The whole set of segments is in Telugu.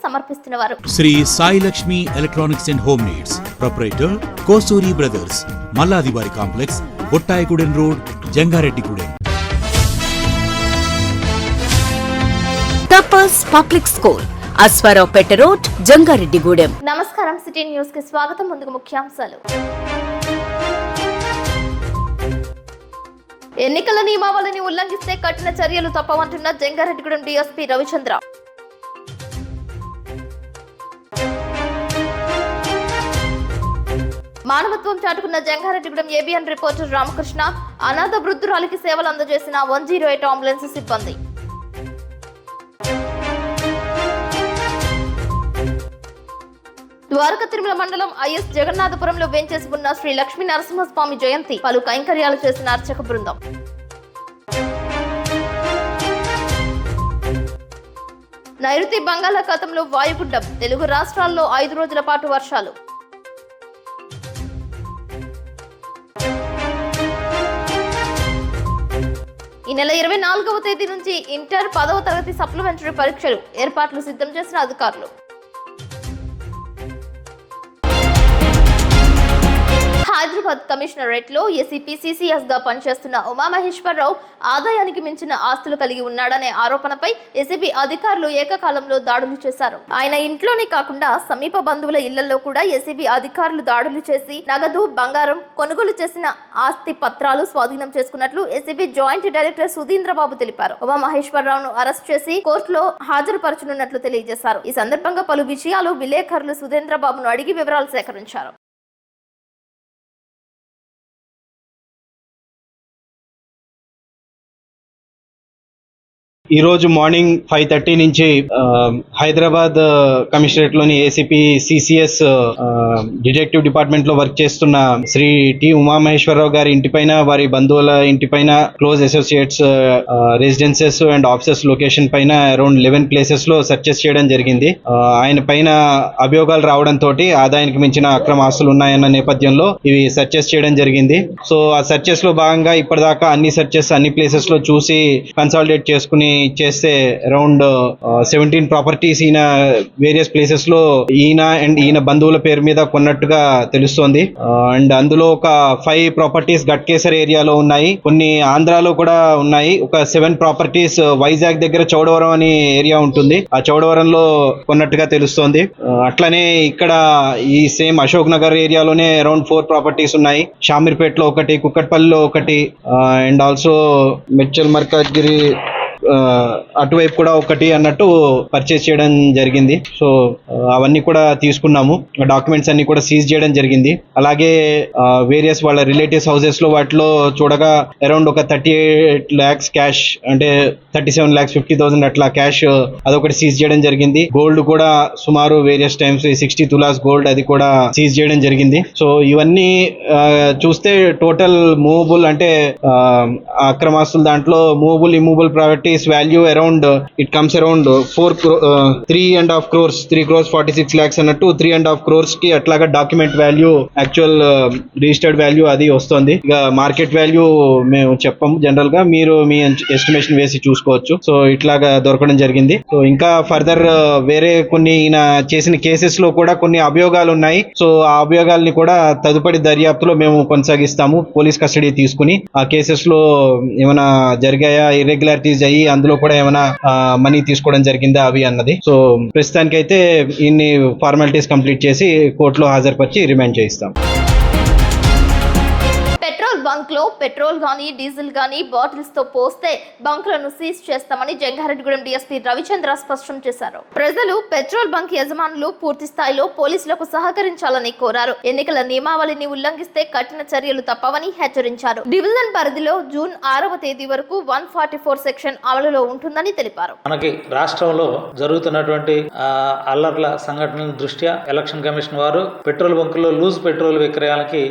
సమర్పిస్తున్నవారు Sri Sai Lakshmi electronics and home needs, proprietor Kosuri brothers, మల్లాదివారి complex, Bottayigudem road, Jangareddygudem. Tapas public school, Aswaraopeta road, Jangareddygudem. నమస్కారం, సిటీ న్యూస్ కి స్వాగతం. ముందుగా ముఖ్యాంశాలు. ఎన్నికల నియమావళిని ఉల్లంఘిస్తే కఠిన చర్యలు తప్పవంటున్న జంగారెడ్డిగూడెం డీఎస్పీ రవిచంద్ర. మానవత్వం చాటుకున్న జంగారెడ్డిగూడెం ఏబిఎన్ రిపోర్టర్ రామకృష్ణ. అనాథ వృద్ధురాలికి సేవలు అందజేసిన 108 అంబులెన్స్ సిబ్బంది. ద్వారక తిరుమల మండలం ఐఎస్ జగన్నాథపురంలో వేంచేసి ఉన్న శ్రీ లక్ష్మీ నరసింహస్వామి జయంతి పలు కైంకర్యాలు చేసిన అర్చక బృందం. నైరుతి బంగాళాఖాతంలో వాయుగుండం, తెలుగు రాష్ట్రాల్లో 5 రోజుల పాటు వర్షాలు. ఈ నెల 24వ తేదీ నుంచి ఇంటర్ 10వ తరగతి సప్లిమెంటరీ పరీక్షలు ఏర్పాట్లు సిద్ధం చేసిన అధికారులు. హైదరాబాద్ కమిషనరేట్ లో ఏసీపీ సిసిఎస్ గా పనిచేస్తున్న ఉమామహేశ్వరరావు ఆదాయానికి మించిన ఆస్తులు కలిగి ఉన్నాడనే ఆరోపణపై ఏసీబీ అధికారులు ఏకకాలంలో దాడులు చేశారు. ఆయన ఇంట్లోనే కాకుండా సమీప బంధువుల ఇళ్లలో కూడా ఏసీబీ అధికారులు దాడులు చేసి నగదు, బంగారం, కొనుగోలు చేసిన ఆస్తి పత్రాలు స్వాధీనం చేసుకున్నట్లు ఏసీబీ జాయింట్ డైరెక్టర్ సుధీంద్రబాబు తెలిపారు. ఉమామహేశ్వరరావును అరెస్ట్ చేసి కోర్టులో హాజరుపరచనున్నట్లు తెలియజేశారు. ఈ సందర్భంగా పలు విషయాలు విలేకరులు సుధీంద్రబాబును అడిగి వివరాలు సేకరించారు. ఈ రోజు మార్నింగ్ 5:30 నుంచి హైదరాబాద్ కమిషనరేట్ లోని ఏసీపీ సిసిఎస్ డిటెక్టివ్ డిపార్ట్మెంట్ లో వర్క్ చేస్తున్న శ్రీ టి ఉమామహేశ్వరరావు గారి ఇంటిపైన, వారి బంధువుల ఇంటిపైన, close associates residences and offices location పైన అరౌండ్ 11 ప్లేసెస్ లో సెర్చెస్ చేయడం జరిగింది. ఆయన పైన అభియోగాలు రావడంతో ఆదాయానికి మించిన అక్రమ ఆస్తులు ఉన్నాయన్న నేపథ్యంలో ఇవి సెర్చెస్ చేయడం జరిగింది. సో ఆ సెర్చెస్ లో భాగంగా ఇప్పటిదాకా అన్ని సెర్చెస్ అన్ని ప్లేసెస్ లో చూసి కన్సాలిడేట్ చేసుకుని చేస్తే అరౌండ్ 17 ప్రాపర్టీస్ ఈయన వేరియస్ ప్లేసెస్ లో ఈయన బంధువుల పేరు మీద కొన్నట్టుగా తెలుస్తోంది. అండ్ అందులో ఒక 5 ప్రాపర్టీస్ గట్కేసర్ ఏరియాలో ఉన్నాయి, కొన్ని ఆంధ్రాలో కూడా ఉన్నాయి. ఒక 7 ప్రాపర్టీస్ వైజాగ్ దగ్గర చౌడవరం అనే ఏరియా ఉంటుంది, ఆ చౌడవరంలో కొన్నట్టుగా తెలుస్తోంది. అట్లనే ఇక్కడ ఈ సేమ్ అశోక్ నగర్ ఏరియాలోనే అరౌండ్ 4 ప్రాపర్టీస్ ఉన్నాయి. షామీర్పేటలో ఒకటి, కుక్కట్పల్లిలో ఒకటి, అండ్ ఆల్సో మెడ్చల్ మర్కాజ్గిరి అటువైపు కూడా ఒకటి అన్నట్టు పర్చేస్ చేయడం జరిగింది. సో అవన్నీ కూడా తీసుకున్నాము, డాక్యుమెంట్స్ అన్ని కూడా సీజ్ చేయడం జరిగింది. అలాగే వేరియస్ వాళ్ళ రిలేటివ్స్ హౌసెస్ లో వాటిలో చూడగా అరౌండ్ ఒక 38 lakhs క్యాష్, అంటే 37,50,000 అట్లా క్యాష్ అదొకటి సీజ్ చేయడం జరిగింది. గోల్డ్ కూడా సుమారు వేరియస్ టైమ్స్ 60 తులాస్ గోల్డ్ అది కూడా సీజ్ చేయడం జరిగింది. సో ఇవన్నీ చూస్తే టోటల్ మూవబుల్ అంటే అక్రమాస్తుల దాంట్లో movable, immovable properties value around it comes around 3.5 crores, 3 crores 46 lakhs అన్నట్టు 3.5 crores కి అట్లాగా document value, actual registered value అది వస్తుంది. ఇక మార్కెట్ వాల్యూ మేము చెప్పము, జనరల్ గా మీరు మీ ఎస్టిమేషన్ వేసి చూసుకోవచ్చు. సో ఇట్లాగా దొరకడం జరిగింది. సో ఇంకా ఫర్దర్ వేరే కొన్ని ఈయన చేసిన కేసెస్ లో కూడా కొన్ని అభియోగాలు ఉన్నాయి. సో ఆ అభియోగాల్ని కూడా తదుపరి దర్యాప్తులో మేము కొనసాగిస్తాము, పోలీస్ కస్టడీ తీసుకుని. ఆ కేసెస్ లో ఏమైనా జరిగాయా, ఇర్రెగ్యులారిటీస్ అయ్యి అందులో కూడా ఏమైనా మనీ తీసుకోవడం జరిగిందా అవి అన్నది. సో ప్రస్తుతానికైతే ఇన్ని ఫార్మాలిటీస్ కంప్లీట్ చేసి కోర్టులో హాజరుపరిచి రిమాండ్ చేయిస్తాం. బంక్ లో పెట్రోల్ గానీ డీజిల్ గానీ బాటిల్స్ తో పోస్తే బంకులను సీజ్ చేస్తామని జంగారెడ్డిగూడెం డీఎస్పీ రవిచంద్ర స్పష్టం చేశారు. ప్రజలు పెట్రోల్ బంక్ యజమానులు పూర్తి స్థాయిలో పోలీసులకు సహకరించాలని కోరారు. ఎన్నికల నియమావళిని ఉల్లంఘిస్తే కఠిన చర్యలు తప్పవని హెచ్చరించారు. డివిజన్ పరిధిలో జూన్ 6వ తేదీ వరకు 144 సెక్షన్ అమలులో ఉంటుందని తెలిపారు. మనకి రాష్ట్రంలో జరుగుతున్నటువంటి అల్లర్ల సంఘటనల దృష్ట్యా ఎలక్షన్ కమిషన్ వారు పెట్రోల్ బంకుల్లో లూజ్ పెట్రోల్ విక్రయాలకి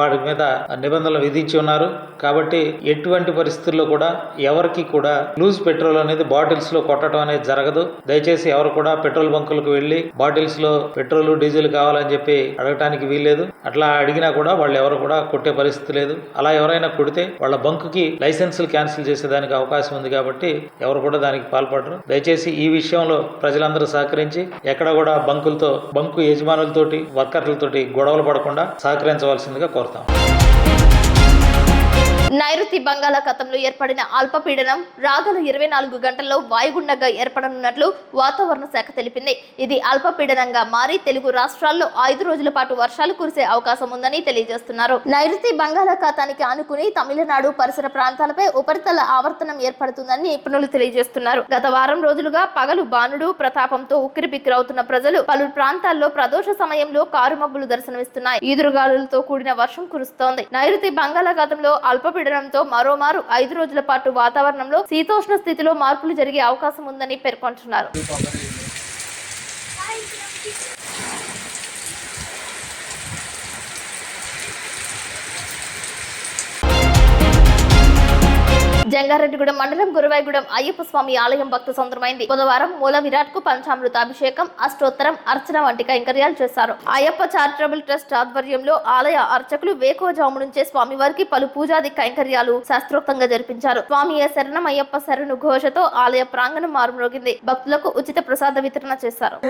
వాటి మీద నిబంధనలు నిబంధనలు విధించి ఉన్నారు. కాబట్టి ఎటువంటి పరిస్థితుల్లో కూడా ఎవరికి కూడా లూజ్ పెట్రోల్ అనేది బాటిల్స్ లో కొట్టడం అనేది జరగదు. దయచేసి ఎవరు కూడా పెట్రోల్ బంకులకు వెళ్లి బాటిల్స్ లో పెట్రోల్ డీజిల్ కావాలని చెప్పి అడగటానికి వీల్లేదు. అట్లా అడిగినా కూడా వాళ్ళు ఎవరు కూడా కొట్టే పరిస్థితి లేదు. అలా ఎవరైనా కొడితే వాళ్ళ బంకుకి లైసెన్సులు క్యాన్సిల్ చేసేదానికి అవకాశం ఉంది. కాబట్టి ఎవరు కూడా దానికి పాల్పడరు. దయచేసి ఈ విషయంలో ప్రజలందరూ సహకరించి ఎక్కడ కూడా బంకు యజమానులతోటి వర్కర్లతోటి గొడవలు పడకుండా సహకరించవలసిందిగా కోరుతాం. నైరుతి బంగాళాఖాతంలో ఏర్పడిన అల్పపీడనం రాగల 24 గంటల్లో వాయుగుండంగా ఏర్పడనున్నట్లు వాతావరణ శాఖ తెలిపింది. ఇది అల్పపీడనంగా మారి తెలుగు రాష్ట్రాల్లో 5 రోజుల పాటు వర్షాలు కురిసే అవకాశం ఉందని తెలియజేస్తున్నారు. నైరుతి బంగాళాఖాతానికి ఆనుకుని తమిళనాడు పరిసర ప్రాంతాలపై ఉపరితల ఆవర్తనం ఏర్పడుతుందని నిపుణులు తెలియజేస్తున్నారు. గత వారం రోజులుగా పగలు బాణుడు ప్రతాపంతో ఉక్కిరిబిక్కిరవుతున్న ప్రజలు పలు ప్రాంతాల్లో ప్రదోష సమయంలో కారుమబ్బులు దర్శనమిస్తున్నాయి. ఈదురుగాలులతో కూడిన వర్షం కురుస్తోంది. నైరుతి బంగాళాఖాతంలో అల్పపీడనంతో మరోమారు 5 రోజుల పాటు వాతావరణంలో శీతోష్ణ స్థితిలో మార్పులు జరిగే అవకాశం ఉందని పేర్కొంటున్నారు. జంగారెడ్డిగూడెం మండలం గురవాయిగూడెం అయ్యప్ప స్వామి ఆలయం భక్త సొందరమైంది. బుధవారం మూల విరాట్ కు పంచామృతాభిషేకం, అష్టోత్తరం, అర్చన వంటి కైంకర్యాలు చేశారు. అయ్యప్ప చారిటబుల్ ట్రస్ట్ ఆధ్వర్యంలో ఆలయ అర్చకులు వేకువజాము నుంచే స్వామివారికి పలు పూజాది కైంకర్యాలు శాస్త్రోక్తంగా జరిపించారు. స్వామియే శరణం అయ్యప్ప శరణు ఘోషతో ఆలయ ప్రాంగణం మారుమ్రోగింది. భక్తులకు ఉచిత ప్రసాద వితరణ చేశారు.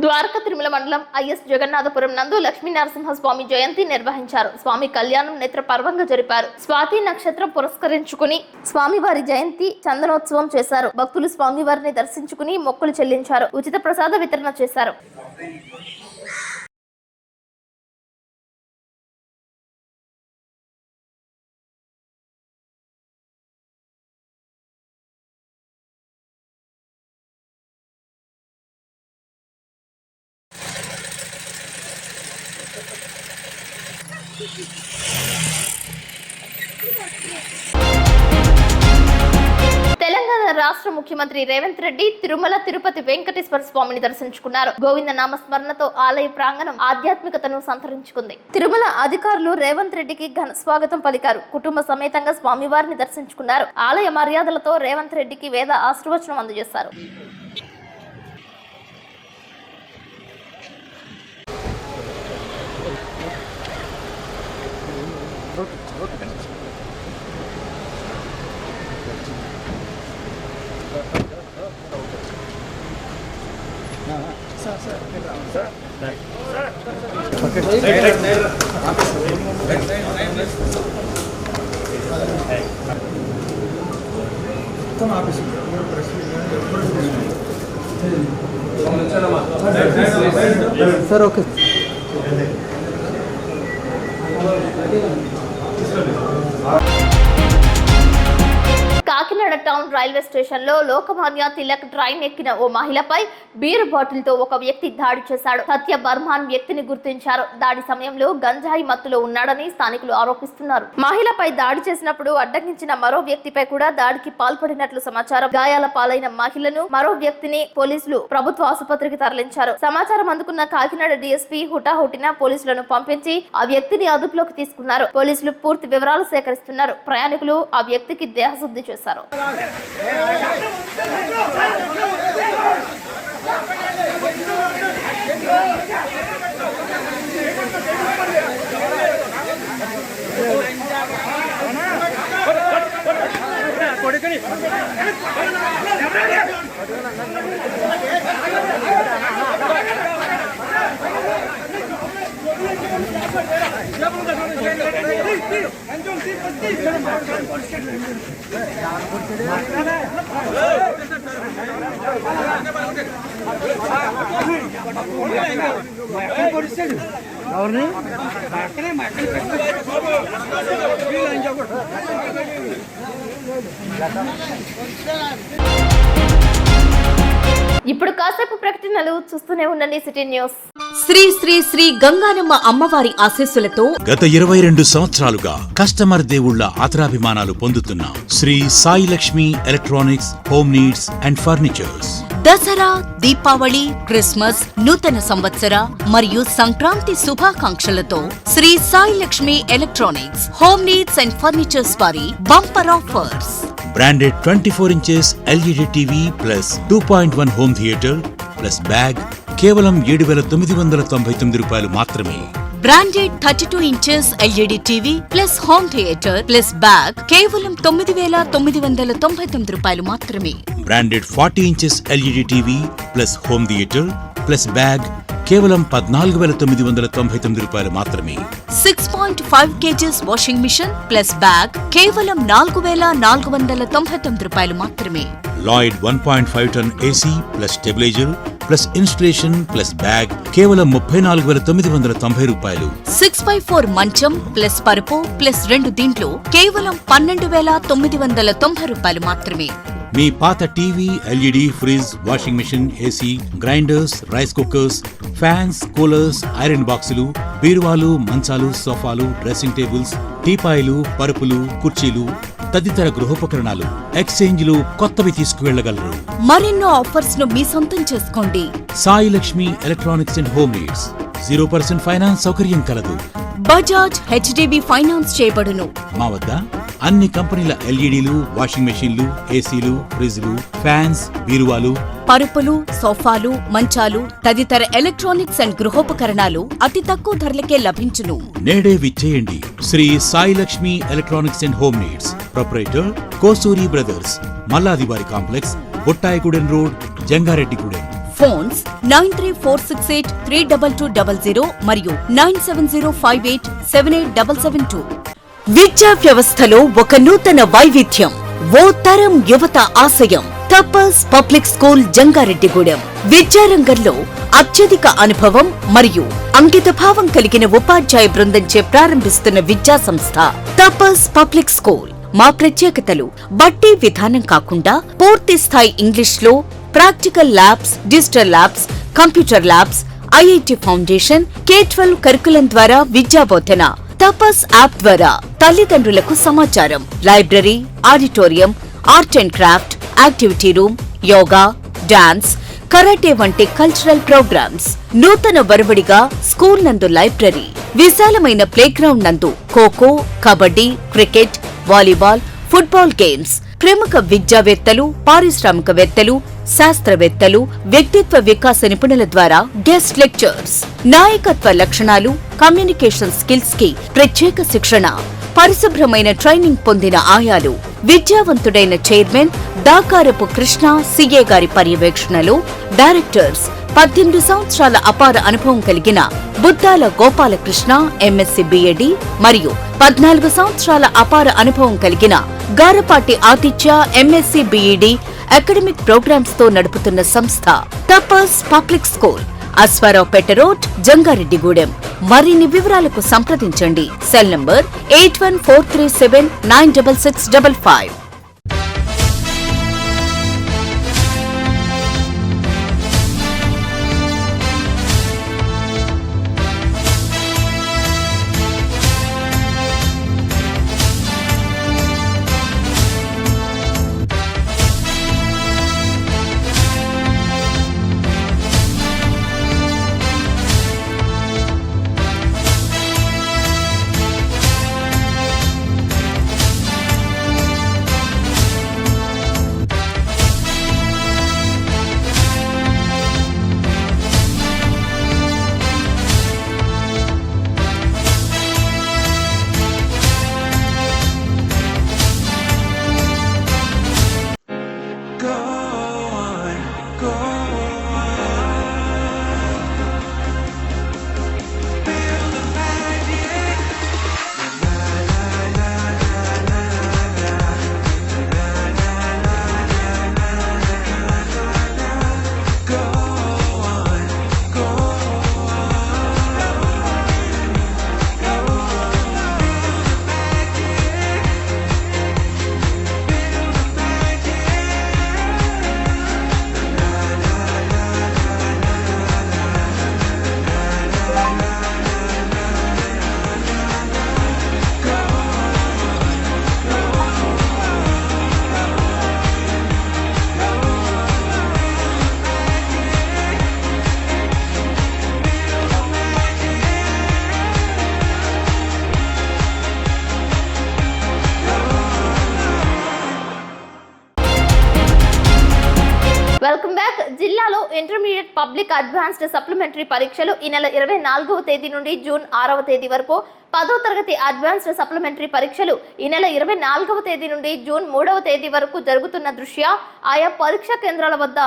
ద్వారకా తిరుమల మండలం ఐఎస్ జగన్నాథపురం నందు లక్ష్మీ నరసింహస్వామి జయంతి నిర్వహించారు. స్వామి కళ్యాణం నేత్రపర్వంగా జరిపారు. స్వాతి నక్షత్రం పురస్కరించుకుని స్వామివారి జయంతి చందనోత్సవం చేశారు. భక్తులు స్వామివారిని దర్శించుకుని మొక్కులు చెల్లించారు. ఉచిత ప్రసాద వితరణ చేశారు. తెలంగాణ రాష్ట్ర ముఖ్యమంత్రి రేవంత్ రెడ్డి తిరుమల తిరుపతి వెంకటేశ్వర స్వామిని దర్శించుకున్నారు. గోవింద నామస్మరణతో ఆలయ ప్రాంగణం ఆధ్యాత్మికతను సంతరించుకుంది. తిరుమల అధికారులు రేవంత్ రెడ్డికి ఘన స్వాగతం పలికారు. కుటుంబ సమేతంగా స్వామివారిని దర్శించుకున్నారు. ఆలయ మర్యాదలతో రేవంత్ రెడ్డికి వేద ఆశీర్వచనం అందజేశారు. Sir okay. Kakinada town railway station లో లోకమాన్య తిలక్ ట్రైన్ ఎక్కిన ఓ మహిళపై బీరు బాటిల్ తో ఒక వ్యక్తి దాడి చేశాడు. సత్య బర్మాన్ వ్యక్తిని గుర్తించారు. దాడి సమయంలో గంజాయి మత్తులో ఉన్నాడని స్థానికులు ఆరోపిస్తున్నారు. మహిళపై దాడి చేసినప్పుడు అడ్డగించిన మరో వ్యక్తిపై కూడా దాడికి పాల్పడినట్లు సమాచారం. గాయాల పాలైన మహిళను మరో వ్యక్తిని పోలీసులు ప్రభుత్వ ఆసుపత్రికి తరలించారు. సమాచారం అందుకున్న కాకినాడ డీఎస్పీ హుటాహుటిన పోలీసులను పంపించి ఆ వ్యక్తిని అదుపులోకి తీసుకున్నారు. పోలీసులు పూర్తి వివరాలు సేకరిస్తున్నారు. ప్రయాణికులు ఆ వ్యక్తికి దేహశుద్ధి చేశారు. కొడుకుని ఇప్పుడు కాసేపు ప్రకటనలు చూస్తూనే ఉండండి సిటీ న్యూస్. శ్రీ శ్రీ శ్రీ గంగానమ్మ అమ్మవారి ఆశీస్సులతో గత 22 సంవత్సరాలుగా కస్టమర్ దేవుళ్ల ఆదరాభిమానాలు పొందుతున్న Sri Sai Lakshmi electronics home needs and furnitures Dasara, Deepavali, Christmas, నూతన సంవత్సర మరియు సంక్రాంతి శుభాకాంక్షలతో Sri Sai Lakshmi electronics home needs and furnitures వారి bumper offers. Branded 24 inches LED TV plus 2.1 home theatre plus bag కేవలం 7,999 రూపాయలు మాత్రమే. Branded 32 inches LED TV plus home theatre plus bag కేవలం 9,999 రూపాయలు మాత్రమే. Branded 40 inches LED TV plus home theatre plus bag కేవలం 14,999 రూపాయలు మాత్రమే. 6.5 kgs washing machine plus bag కేవలం 4,499 రూపాయలు మాత్రమే. Lloyd 1.5 ton AC plus stabiliser plus installation plus bag కేవలం 34,990 రూపాయలు. 6x4 మంచం ప్లస్ పరుపు ప్లస్ 2 దీంట్లో కేవలం 12,990 రూపాయలు మాత్రమే. మీ పాత TV, LED, fridge, washing machine, AC, grinders, rice cookers, fans, coolers, iron బాక్సులు, బీరువాలు, మంచాలు, సోఫాలు, డ్రెస్సింగ్ టేబుల్స్, టీపాయిలు, పరుపులు, కుర్చీలు తదితర గృహోపకరణాలు ఎక్స్చేంజ్లు కొత్తవి తీసుకువెళ్లగలరు. మరెన్నో ఆఫర్స్ ను మీ సొంతం చేసుకోండి. Sai Lakshmi electronics and home needs 0% finance సౌకర్యం కలదు. బజాజ్ హెచ్డిబి ఫైనాన్స్ చేయబడును. మా వద్ద అన్ని కంపెనీల ఎల్ఈడీలు, వాషింగ్ మెషీన్లు, ఏసీలు, ఫ్రిజ్లు, ఫ్యాన్స్, బీరువాలు, పరుపులు, సోఫాలు, మంచాలు తదితర ఎలక్ట్రానిక్స్ అండ్ గృహోపకరణాలు అతి తక్కువ ధరలకే లభించును. నేడే విచ్చేయండి. Sri Sai Lakshmi electronics and home needs proprietor Kosuri brothers, మల్లాదివారి complex, Bottayigudem road, Jangareddygudem. Phones 9346832200 మరియు 9705878772. విద్యా వ్యవస్థలో ఒక నూతన వైవిధ్యం, ఓ తరం యువత ఆశయం. తపస్ పబ్లిక్ స్కూల్ జంగారెడ్డిగూడెం విద్యారంగంలో అత్యధిక అనుభవం మరియు అంకితభావం కలిగిన ఉపాధ్యాయ బృందంచే ప్రారంభిస్తున్న విద్యా సంస్థ తపస్ పబ్లిక్ స్కూల్. మా ప్రత్యేకతలు బట్టి విధానం కాకుండా పూర్తి స్థాయి ఇంగ్లీష్లో practical labs, digital labs, computer labs, IIT foundation, K-12 curriculum ద్వారా విద్యాబోధన. తపస్ యాప్ ద్వారా తల్లిదండ్రులకు సమాచారం, library, auditorium, art and craft, activity room, yoga, dance, karate వంటి కల్చరల్ ప్రోగ్రామ్స్. నూతన వరవడిగా స్కూల్ నందు లైబ్రరీ, విశాలమైన ప్లేగ్రౌండ్ నందు kho kho, kabaddi, cricket, volleyball, football games. ప్రముఖ విద్యావేత్తలు, పారిశ్రామికవేత్తలు, శాస్త్రవేత్తలు, వ్యక్తిత్వ వికాస నిపుణుల ద్వారా గెస్ట్ లెక్చర్స్. నాయకత్వ లక్షణాలు, కమ్యూనికేషన్ స్కిల్స్ కి ప్రత్యేక శిక్షణ. పరిశుభ్రమైన ట్రైనింగ్ పొందిన ఆయాలు. విద్యావంతుడైన చైర్మన్ దాకారపు కృష్ణ సిఏ గారి పర్యవేక్షణలో డైరెక్టర్స్. 18 సంవత్సరాల అపార అనుభవం కలిగిన బుద్దాల గోపాలకృష్ణ ఎంఎస్సి బిఎడి మరియు 14 సంవత్సరాల అపార అనుభవం కలిగిన గారపాటి ఆతిథ్య ఎంఎస్సి బిఈడి అకాడమిక్ ప్రోగ్రామ్స్ తో నడుపుతున్న సంస్థ Tapas public school, Aswaraopeta road, Jangareddygudem. మరిన్ని వివరాలకు సంప్రదించండి. Cell number 8143796655. Public advanced supplementary పరీక్షలు ఈ నెల 24వ తేదీ నుండి జూన్ 6వ తేదీ వరకు, 10వ తరగతి అడ్వాన్స్డ్ సప్లిమెంటరీ పరీక్షలు ఈ నెల 24వ తేదీ నుండి జూన్ 3వ తేదీ వరకు జరుగుతున్న దృష్ట్యా ఆయా పరీక్షా కేంద్రాల వద్ద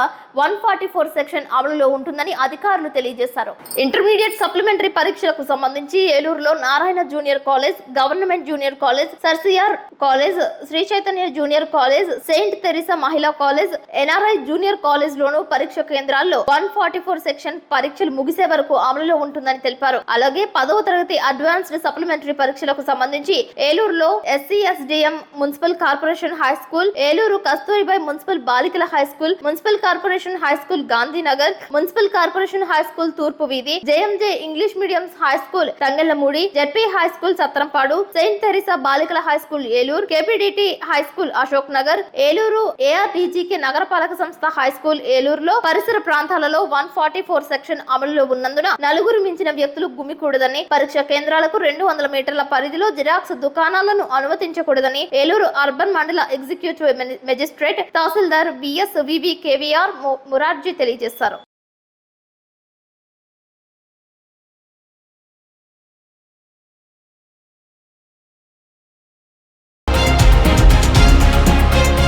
144 సెక్షన్ అమలులో ఉంటుందని అధికారులు తెలియజేశారు. ఇంటర్మీడియట్ సప్లిమెంటరీ పరీక్షలకు సంబంధించి ఏలూరులో Narayana junior college, government junior college, sir CR college, Sri Chaitanya junior college, saint Teresa మహిళా కాలేజ్, ఎన్ఆర్ఐ జూనియర్ కాలేజ్ లోను పరీక్ష కేంద్రాల్లో 144 సెక్షన్ పరీక్షలు ముగిసే వరకు అమలులో ఉంటుందని తెలిపారు. అలాగే 10వ తరగతి అడ్వాన్స్డ్ సప్లిమెంటరీ పరీక్షలకు సంబంధించి ఏలూరులో SCSDM municipal corporation high school, Eluru Kasturibai municipal బాలికల high school, municipal corporation high school Gandhinagar, municipal corporation high school తూర్పు వీధి, JMJ English medium high school Tangellamudi, ZP high school Satrampadu, saint Teresa బాలికల high school Eluru, KPDT high school Ashok Nagar, Eluru ARDGK నగరపాలక సంస్థ హై స్కూల్ ఏలూరులో పరిసర ప్రాంతాలలో 144 సెక్షన్ అమలులో ఉన్నందున నలుగురు మించిన వ్యక్తులు గుమికూడదని, పరీక్ష కేంద్రాలకు 200 మీటర్ల పరిధిలో జిరాక్స్ దుకాణాలను అనుమతించకూడదని ఏలూరు అర్బన్ మండల ఎగ్జిక్యూటివ్ మెజిస్ట్రేట్ తహసీల్దార్ VSVV KVR మురార్జీ తెలియజేశారు.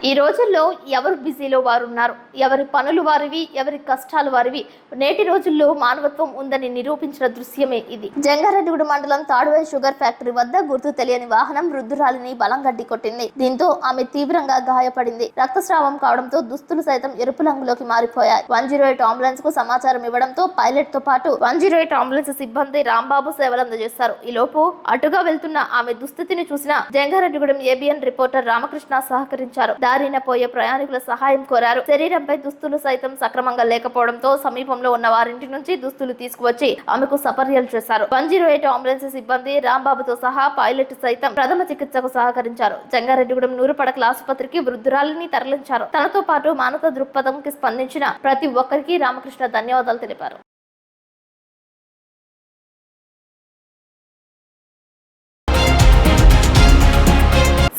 ఈ రోజుల్లో ఎవరు బిజీలో వారు ఉన్నారు. ఎవరి పనులు వారివి, ఎవరి కష్టాలు వారివి. నేటి రోజుల్లో మానవత్వం ఉందని నిరూపించిన దృశ్యమే ఇది. జంగారెడ్డిగూడెం మండలం తాడువాయి షుగర్ ఫ్యాక్టరీ వద్ద గుర్తు తెలియని వాహనం వృద్ధురాలిని బలంగా ఢీకొట్టింది. దీంతో ఆమె తీవ్రంగా గాయపడింది. రక్తస్రావం కావడంతో దుస్తులు సైతం ఎరుపు రంగులోకి మారిపోయాయి. 108 అంబులెన్స్ కు సమాచారం ఇవ్వడంతో పైలట్ తో పాటు 108 అంబులెన్స్ సిబ్బంది రాంబాబు సేవలు అందజేశారు. ఈ లోపు అటుగా వెళ్తున్న ఆమె దుస్థితిని చూసిన జంగారెడ్డిగూడెం ABN రిపోర్టర్ రామకృష్ణ సహకరించారు. దారిన పోయే ప్రయాణికుల సహాయం కోరారు. శరీరంపై దుస్తులు సైతం సక్రమంగా లేకపోవడంతో సమీపంలో ఉన్న వారింటి నుంచి దుస్తులు తీసుకువచ్చి ఆమెకు సపర్యలు చేశారు. 108 అంబులెన్స్ సిబ్బంది రాంబాబుతో సహా పైలట్ సైతం ప్రథమ చికిత్సకు సహకరించారు. జంగారెడ్డిగూడెం నూరుపడకల ఆసుపత్రికి వృద్ధురాలిని తరలించారు. తనతో పాటు మానవ దృక్పథంకి స్పందించిన ప్రతి ఒక్కరికి రామకృష్ణ ధన్యవాదాలు తెలిపారు.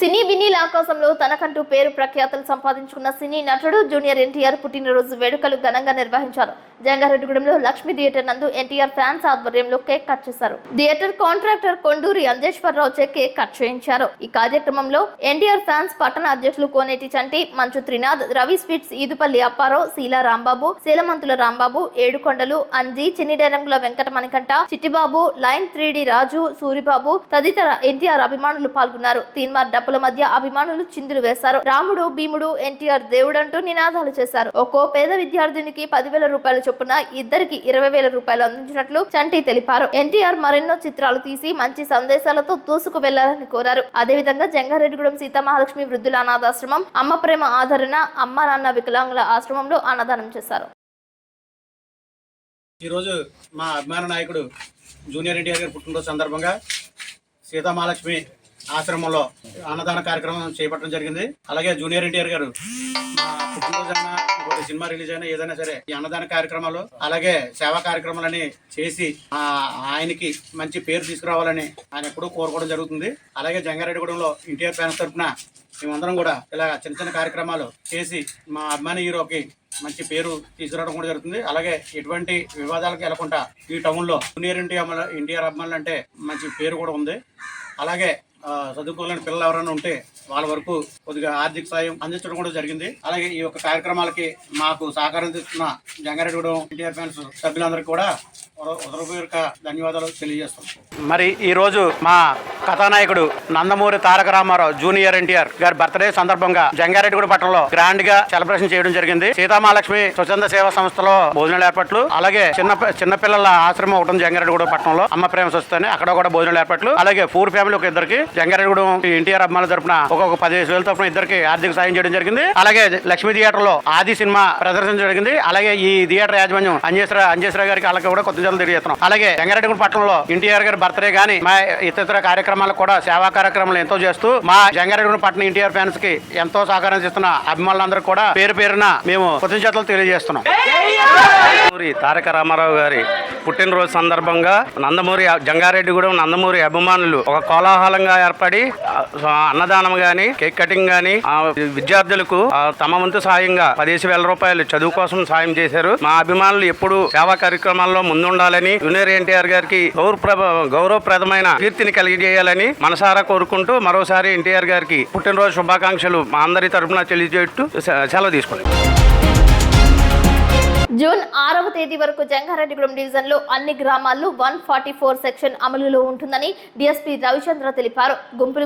సినీ వినీల్ ఆకాశంలో తనకంటూ పేరు ప్రఖ్యాతలు సంపాదించుకున్న సినీ నటుడు జూనియర్ NTR పుట్టినరోజు వేడుకలు ఘనంగా నిర్వహించారు. జంగారెడ్డిగూడెంలో లక్ష్మీ థియేటర్ నందు NTR ఫ్యాన్స్ ఆధ్వర్యంలో కేక్ కట్ చేశారు. థియేటర్ కాంట్రాక్టర్ కొండూరి అంజేశ్వరరావు చే కేక్ కట్ చేయించారు. ఈ కార్యక్రమంలో NTR ఫ్యాన్స్ పట్టణ అధ్యక్షులు కోనేటి చంటి, మంచు త్రినాథ్, రవి స్వీట్స్ ఈదుపల్లి అప్పారావు, శీలా రాంబాబు, శీలమంతుల రాంబాబు, ఏడుకొండలు, అంజీ, చిన్నిడేరంగుల వెంకట మణికంఠ, చిట్టిబాబు, లైన్ 3D రాజు, సూరిబాబు తదితర NTR అభిమానులు పాల్గొన్నారు. తీన్మార్ డప్పుల మధ్య అభిమానులు చిందులు వేశారు. రాముడు భీముడు NTR దేవుడంటూ నినాదాలు చేశారు. ఒక్కో పేద విద్యార్థినికి 10,000 రూపాయల చొప్పున ఇద్దరికి 20,000 రూపాయలు అందించినట్లు చంటి తెలిపారు. NTR మరెన్నో చిత్రాలు తీసి మంచి సందేశాలతో దూసుకు వెళ్లాలని కోరారు. అదేవిధంగా జంగారెడ్డిగూడెం సీతామహాలక్ష్మి వృద్ధుల అనాథాశ్రమం, అమ్మ ప్రేమ ఆదరణ, అమ్మ నాన్న వికలాంగుల ఆశ్రమంలో అన్నదానం చేశారు. ఈరోజు మా అభిమాన నాయకుడు జూనియర్ NTR గారి పుట్టినరోజు సందర్భంగా సీతామహాలక్ష్మి ఆశ్రమంలో అన్నదాన కార్యక్రమం చేపట్టడం జరిగింది. అలాగే జూనియర్ NTR గారు మా పుట్టినరోజు అయినా ఇంకోటి సినిమా రిలీజ్ అయినా ఏదైనా సరే ఈ అన్నదాన కార్యక్రమాలు అలాగే సేవా కార్యక్రమాలని చేసి ఆయనకి మంచి పేరు తీసుకురావాలని ఆయన ఎప్పుడూ కోరుకోవడం జరుగుతుంది. అలాగే జంగారెడ్డిగూడెంలో NTR ఫ్యాన్స్ తరఫున మేమందరం కూడా ఇలా చిన్న చిన్న కార్యక్రమాలు చేసి మా అభిమాని హీరోకి మంచి పేరు తీసుకురావడం కూడా జరుగుతుంది. అలాగే ఎటువంటి వివాదాలకు వెళ్లకుండా ఈ టౌన్లో జూనియర్ NTR అభిమానులు అంటే మంచి పేరు కూడా ఉంది. అలాగే చదువుకోలేని పిల్లలు ఎవరైనా ఉంటే వాళ్ళ వరకు కొద్దిగా ఆర్థిక సాయం అందించడం కూడా జరిగింది. అలాగే ఈ యొక్క కార్యక్రమాలకి మాకు సహకారం ఇస్తున్న జంగారెడ్డిగూడెం NTR ఫ్యాన్స్ సభ్యులందరికీ కూడా హృదయపూర్వక ధన్యవాదాలు తెలియజేస్తాం. మరి ఈ రోజు మా కథానాయకుడు నందమూరి తారక రామారావు జూనియర్ NTR గారి బర్త్డే సందర్భంగా జంగారెడ్డిగూడెం పట్టణంలో గ్రాండ్ గా సెలబ్రేషన్ చేయడం జరిగింది. సీతామహాలక్ష్మి స్వచ్ఛంద సేవా సంస్థలో భోజనాల ఏర్పాట్లు, అలాగే చిన్నపిల్లల ఆశ్రమం ఒకటి జంగారెడ్డిగూడెం పట్టణంలో అమ్మ ప్రేమ స్వస్థని అక్కడ కూడా భోజనాల ఏర్పాట్లు, అలాగే పూర్ ఫ్యామిలీ ఒక ఇద్దరికి జంగారెడ్డిగూడెం NTR అభిమానుల తరపున ఒక్కొక్క 15,000 తరపున ఇద్దరికి ఆర్థిక సాయం చేయడం జరిగింది. అలాగే లక్ష్మీ థియేటర్ లో ఆది సినిమా ప్రదర్శన జరిగింది. అలాగే ఈ థియేటర్ యాజమాన్యం అంజేశ్వర గారికి వాళ్ళకి కూడా కొద్దిగా కృతజ్ఞతలు తెలియజేస్తున్నాం. అలాగే జంగారెడ్డిగూడెం పట్టణంలో ఎన్టీఆర్ గారి బర్త్డే గానీ మా ఇతర కార్యక్రమాలు కూడా సేవా కార్యక్రమాలు ఎంతో చేస్తూ మా జంగారెడ్డిగూడెం పట్టణ ఎన్టీఆర్ ఫ్యాన్స్ కి ఎంతో సహకారం చేస్తున్న అభిమానులందరూ కూడా పేరు పేరున మేము కృతజ్ఞతలు తెలియజేస్తున్నాం. తారక రామారావు గారి పుట్టినరోజు సందర్భంగా జంగారెడ్డిగూడెం నందమూరి అభిమానులు ఒక కోలాహలంగా ఏర్పడి అన్నదానం గాని కేక్ కటింగ్ గాని విద్యార్థులకు తమ వంతు సాయంగా 15,000 రూపాయలు చదువు కోసం సాయం చేశారు. మా అభిమానులు ఎప్పుడు సేవా కార్యక్రమాల్లో ముందుండాలని జూనియర్ ఎన్టీఆర్ గారికి గౌరవప్రదమైన కీర్తిని కలిగజేయాలని మనసారా కోరుకుంటూ మరోసారి ఎన్టీఆర్ గారికి పుట్టినరోజు శుభాకాంక్షలు మా అందరి తరఫున తెలియజేస్తూ సెలవు తీసుకున్నాం. జూన్ 6వ తేదీ వరకు జంగారెడ్డిగూడెం డివిజన్ లో అన్ని గ్రామాల్లో 144 సెక్షన్ అమలులో ఉంటుందని డీఎస్పీ రవిచంద్ర తెలిపారు.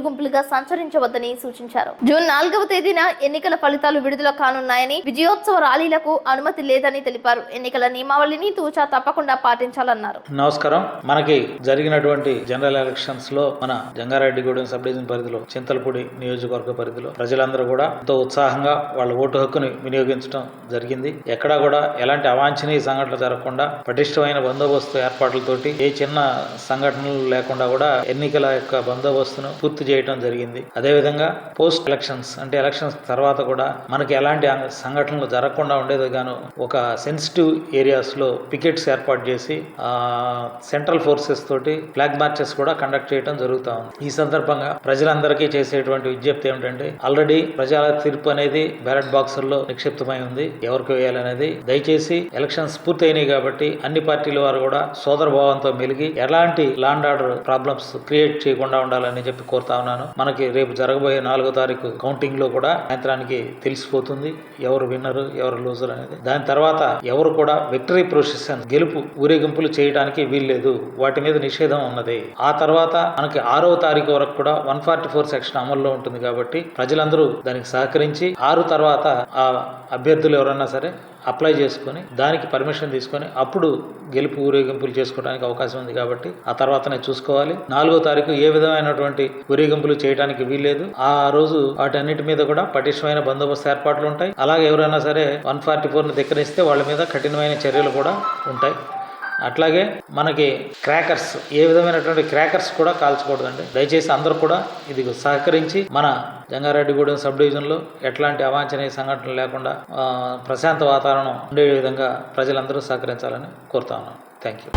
గుంపులుగా సంచరించవద్దని సూచించారు. జూన్ 4వ తేదీన ఎన్నికల ఫలితాలు విడుదల కానున్నాయని, విజయోత్సవ ర్యాలీలకు అనుమతి లేదని తెలిపారు. ఎన్నికల నియమావళిని తూచా తప్పకుండా పాటించాలన్నారు. నమస్కారం. మనకి జరిగినటువంటి జనరల్ ఎలక్షన్స్ లో మన జంగారెడ్డిగూడెం సబ్ డివిజన్ పరిధిలో చింతలపూడి నియోజకవర్గ పరిధిలో ప్రజలందరూ కూడా ఎంతో ఉత్సాహంగా వాళ్ళ ఓటు హక్కుని వినియోగించడం జరిగింది. ఎక్కడా కూడా ఎలాంటి అవాంఛనీయ సంఘటనలు జరగకుండా పటిష్టమైన బందోబస్తు ఏర్పాట్లతోటి ఏ చిన్న సంఘటనలు లేకుండా కూడా ఎన్నికల యొక్క బందోబస్తును పూర్తి చేయడం జరిగింది. అదేవిధంగా పోస్ట్ ఎలక్షన్స్ అంటే ఎలక్షన్స్ తర్వాత కూడా మనకి ఎలాంటి సంఘటనలు జరగకుండా ఉండేది గాను ఒక సెన్సిటివ్ ఏరియాస్ లో పికెట్స్ ఏర్పాటు చేసి సెంట్రల్ ఫోర్సెస్ తోటి ఫ్లాగ్ మార్చెస్ కూడా కండక్ట్ చేయడం జరుగుతా ఉంది. ఈ సందర్భంగా ప్రజలందరికీ చేసేటువంటి విజ్ఞప్తి ఏమిటంటే ఆల్రెడీ ప్రజల తీర్పు అనేది బ్యాలెట్ బాక్సుల్లో నిక్షిప్తమై ఉంది. ఎవరికి వేయాలనేది దయచేసి ఎలక్షన్స్ పూర్తయినాయి కాబట్టి అన్ని పార్టీల వారు కూడా సోదర భావంతో మెలిగి ఎలాంటి లాండ్ ఆర్డర్ ప్రాబ్లమ్స్ క్రియేట్ చేయకుండా ఉండాలని చెప్పి కోరుతా ఉన్నాను. మనకి రేపు జరగబోయే 4వ తారీఖు కౌంటింగ్ లో కూడా సాయంత్రానికి తెలిసిపోతుంది ఎవరు విన్నరు ఎవరు లూజర్ అనేది. దాని తర్వాత ఎవరు కూడా విక్టరీ ప్రొసెషన్ గెలుపు ఊరేగింపులు చేయడానికి వీల్లేదు, వాటి మీద నిషేధం ఉన్నది. ఆ తర్వాత మనకి 6వ తారీఖు వరకు కూడా 144 సెక్షన్ అమల్లో ఉంటుంది కాబట్టి ప్రజలందరూ దానికి సహకరించి 6 తర్వాత ఆ అభ్యర్థులు ఎవరన్నా సరే అప్లై చేసుకొని దానికి పర్మిషన్ తీసుకొని అప్పుడు గెలుపు ఊరేగింపులు చేసుకోవడానికి అవకాశం ఉంది కాబట్టి ఆ తర్వాతనే చూసుకోవాలి. 4వ తారీఖు ఏ విధమైనటువంటి ఊరేగింపులు చేయడానికి వీల్లేదు. ఆ రోజు వాటన్నిటి మీద కూడా పటిష్టమైన బందోబస్తు ఏర్పాట్లు ఉంటాయి. అలాగే ఎవరైనా సరే 144ను ధిక్కరిస్తే వాళ్ళ మీద కఠినమైన చర్యలు కూడా ఉంటాయి. అట్లాగే మనకి క్రాకర్స్ ఏ విధమైనటువంటి క్రాకర్స్ కూడా కాల్చకూడదండి. దయచేసి అందరూ కూడా ఇది సహకరించి మన జంగారెడ్డిగూడెం సబ్ డివిజన్లో ఎట్లాంటి అవాంఛనీయ సంఘటనలు లేకుండా ప్రశాంత వాతావరణం ఉండే విధంగా ప్రజలందరూ సహకరించాలని కోరుతా ఉన్నాను. Thank you.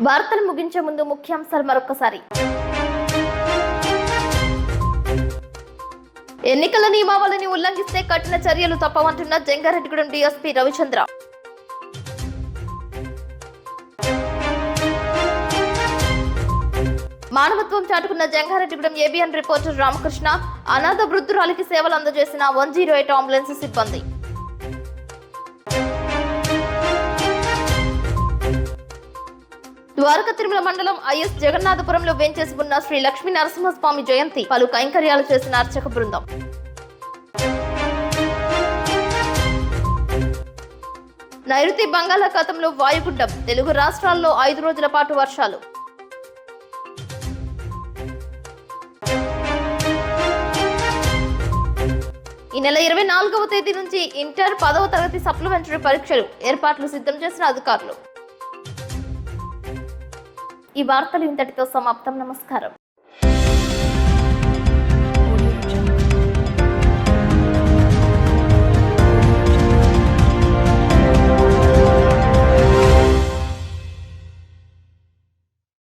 వార్తలు ముగించే ముందు ముఖ్యాంశాలు మరొకసారి. ఎన్నికల నియమావళిని ఉల్లంఘిస్తే కఠిన చర్యలు తప్పవంటున్న జంగారెడ్డిగూడెం డీఎస్పీ రవిచంద్ర. మానవత్వం చాటుకున్న జంగారెడ్డిగూడెం ఏబిఎన్ రిపోర్టర్ రామకృష్ణ. అనాథ వృద్ధురాలికి సేవలు అందజేసిన 108 అంబులెన్స్ సిబ్బంది. ద్వారకా తిరుమల మండలం ఐఎస్ జగన్నాథపురంలో వేంచేసి ఉన్న శ్రీ లక్ష్మీ నరసింహస్వామి జయంతి పలు కైంకర్యాలు చేసిన అర్చక బృందం. నైరుతి బంగాళాఖాతంలో వాయుగుండం. తెలుగు రాష్ట్రాల్లో 5 రోజుల పాటు వర్షాలు. ఈ నెల 24వ తేదీ నుంచి ఇంటర్ 10వ తరగతి సప్లిమెంటరీ పరీక్షలు ఏర్పాట్లు సిద్ధం చేసిన అధికారులు. ఈ వార్తలు ఇంతటితో సమాప్తం. నమస్కారం.